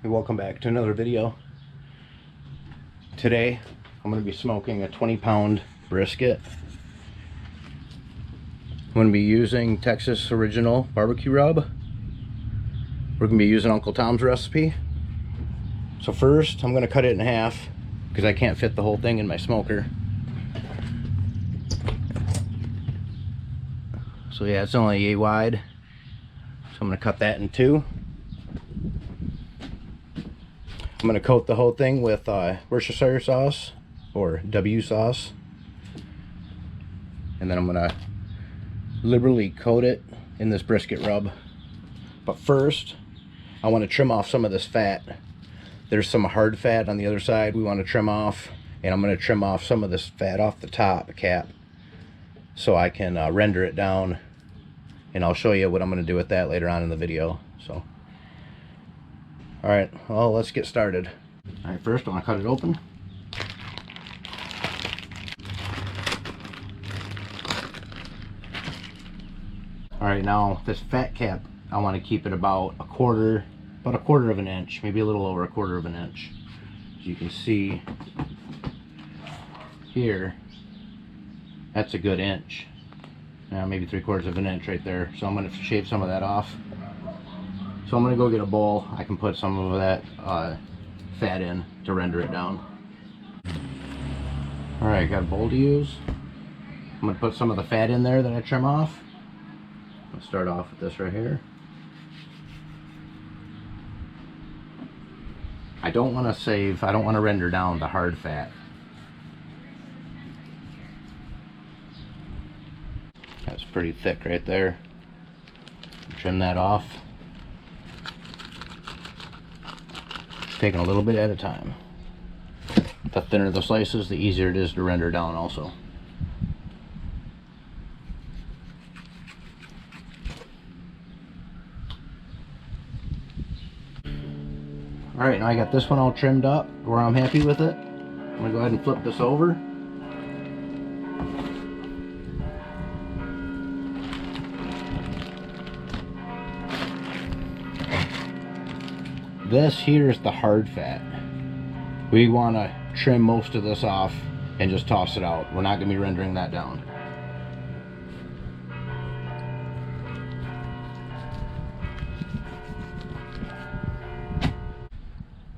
welcome back to another video. Today I'm going to be smoking a 20-pound brisket. I'm going to be using Texas Original barbecue rub. We're going to be using Uncle Tom's recipe. So first I'm going to cut it in half because I can't fit the whole thing in my smoker. So yeah, it's only 8 wide. So I'm going to cut that in 2. I'm going to coat the whole thing with Worcestershire sauce or W sauce. And then I'm going to liberally coat it in this brisket rub. But first, I want to trim off some of this fat. There's some hard fat on the other side we want to trim off. And I'm going to trim off some of this fat off the top cap so I can render it down. And I'll show you what I'm going to do with that later on in the video. So. Alright, well, let's get started. Alright, first I want to cut it open. Alright, now this fat cap, I want to keep it about a quarter of an inch, maybe a little over a quarter of an inch. As you can see here, that's a good inch. Now maybe 3/4 of an inch right there. So I'm going to shave some of that off. So I'm going to go get a bowl. I can put some of that fat in to render it down. Alright, got a bowl to use. I'm going to put some of the fat in there that I trim off. Let's start off with this right here. I don't want to render down the hard fat. That's pretty thick right there. Trim that off. Taking a little bit at a time. The thinner the slices, the easier it is to render down also. Alright, now I got this one all trimmed up where I'm happy with it. I'm going to go ahead and flip this over. This here is the hard fat. We want to trim most of this off and just toss it out. We're not going to be rendering that down.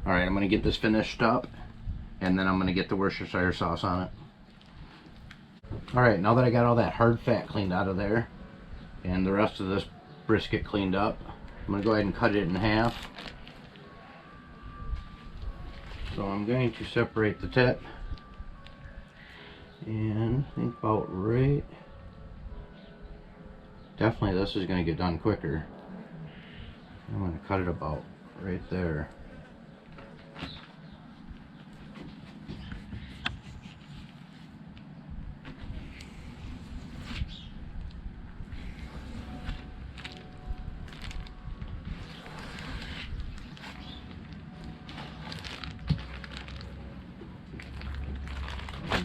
Alright, I'm going to get this finished up and then I'm going to get the Worcestershire sauce on it. Alright, now that I got all that hard fat cleaned out of there and the rest of this brisket cleaned up, I'm going to go ahead and cut it in half. So I'm going to separate the tip and I think about right. Definitely this is going to get done quicker. I'm going to cut it about right there.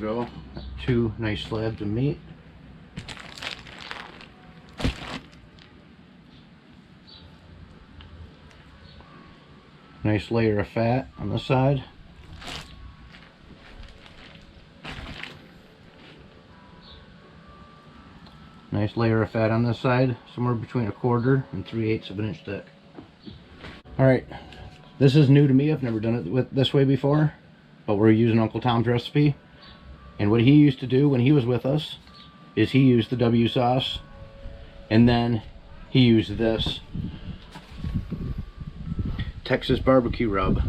Go. 2 nice slabs of meat. Nice layer of fat on the side. Nice layer of fat on this side, somewhere between 1/4 and 3/8 of an inch thick. Alright, this is new to me. I've never done it this way before, but we're using Uncle Tom's recipe. And what he used to do when he was with us is he used the W sauce and then he used this Texas barbecue rub.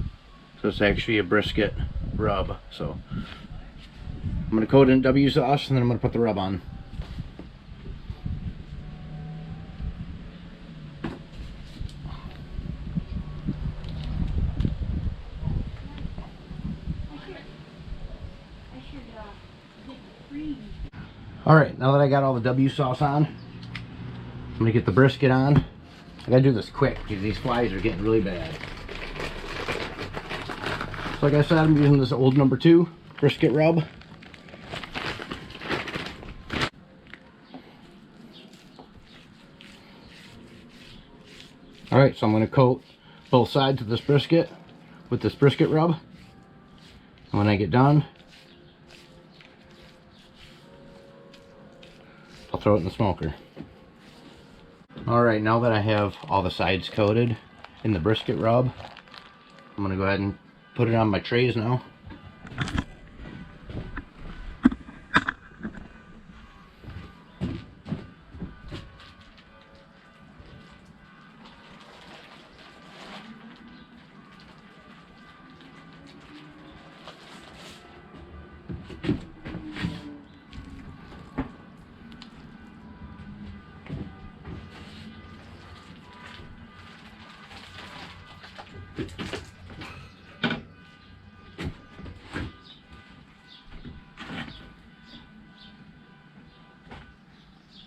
So it's actually a brisket rub. So I'm going to coat it in W sauce and then I'm going to put the rub on. Alright, now that I got all the W sauce on, I'm going to get the brisket on. I got to do this quick because these flies are getting really bad. So like I said, I'm using this old number 2 brisket rub. Alright, so I'm going to coat both sides of this brisket with this brisket rub. And when I get done, I'll throw it in the smoker. Alright, now that I have all the sides coated in the brisket rub, I'm going to go ahead and put it on my trays now.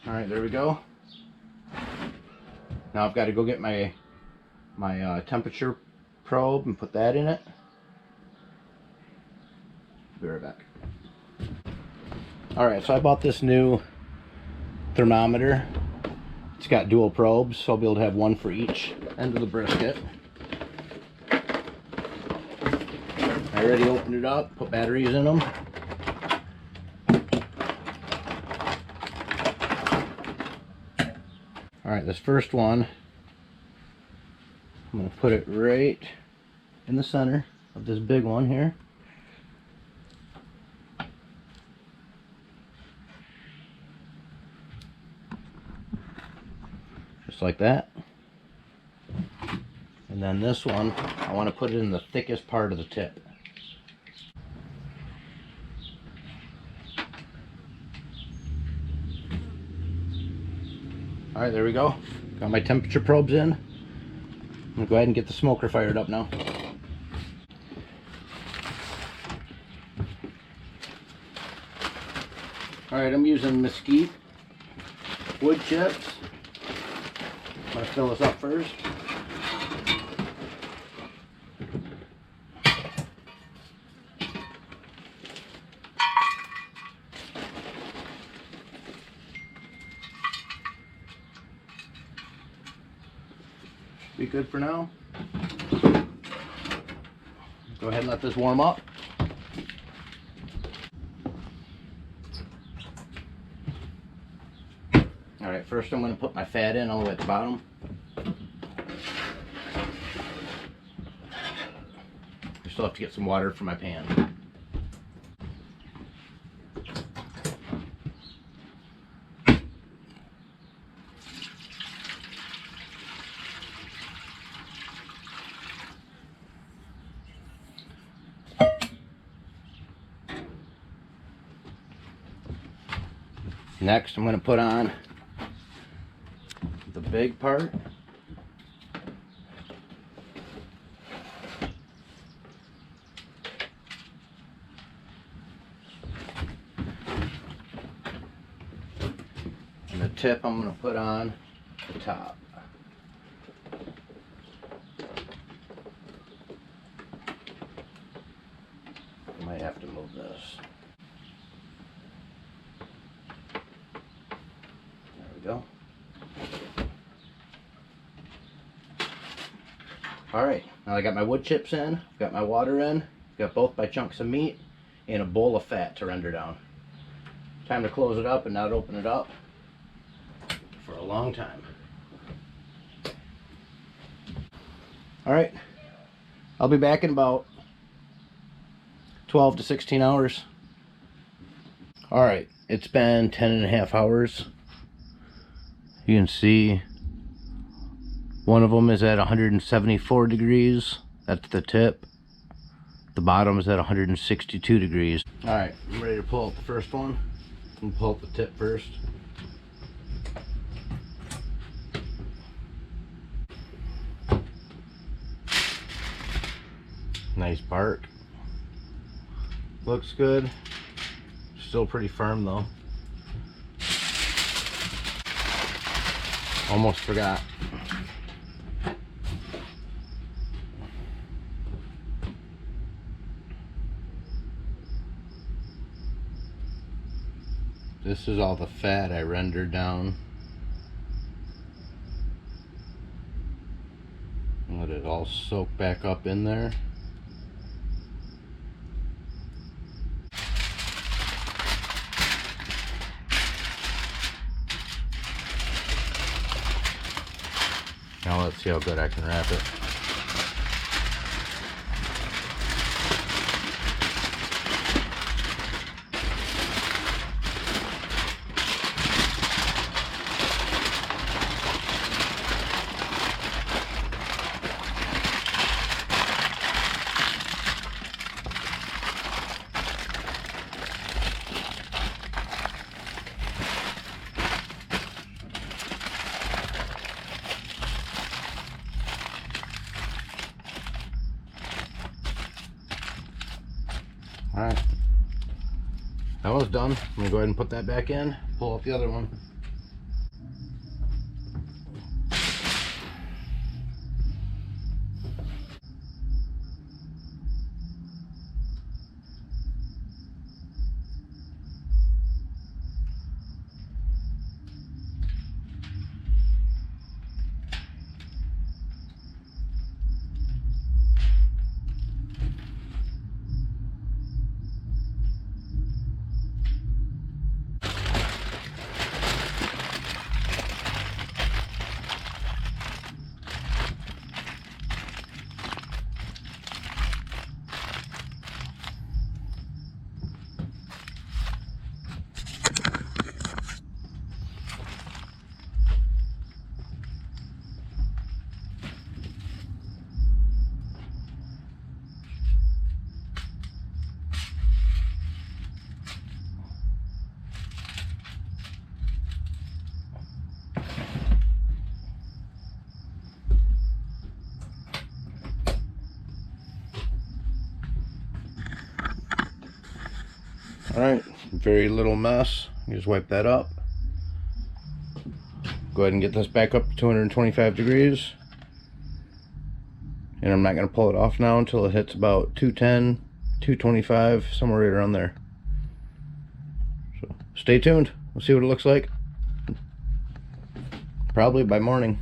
Alright, there we go. Now I've got to go get my temperature probe and put that in it. Be right back. Alright, so I bought this new thermometer. It's got dual probes, so I'll be able to have one for each end of the brisket. I already opened it up, put batteries in them. Alright, this first one, I'm going to put it right in the center of this big one here. Just like that. And then this one, I want to put it in the thickest part of the tip. Alright, there we go. Got my temperature probes in. I'm going to go ahead and get the smoker fired up now. Alright, I'm using mesquite wood chips. I'm going to fill this up first. Be good for now. Go ahead and let this warm up. Alright, first I'm going to put my fat in all the way at the bottom. I still have to get some water for my pan. Next, I'm going to put on the big part. And the tip I'm going to put on the top. I might have to move this. Go. Alright, now I got my wood chips in, got my water in, got both my chunks of meat, and a bowl of fat to render down. Time to close it up and not open it up for a long time. Alright, I'll be back in about 12 to 16 hours. Alright, it's been 10.5 hours. You can see one of them is at 174 degrees. That's the tip. The bottom is at 162 degrees. Alright, I'm ready to pull out the first one. I'm going to pull out the tip first. Nice bark. Looks good. Still pretty firm though. Almost forgot. This is all the fat I rendered down. Let it all soak back up in there. Now let's see how good I can wrap it. Alright, that one's done. I'm gonna go ahead and put that back in, pull up the other one. Alright, very little mess. You just wipe that up. Go ahead and get this back up to 225 degrees. And I'm not going to pull it off now until it hits about 210, 225, somewhere right around there. So stay tuned. We'll see what it looks like. Probably by morning.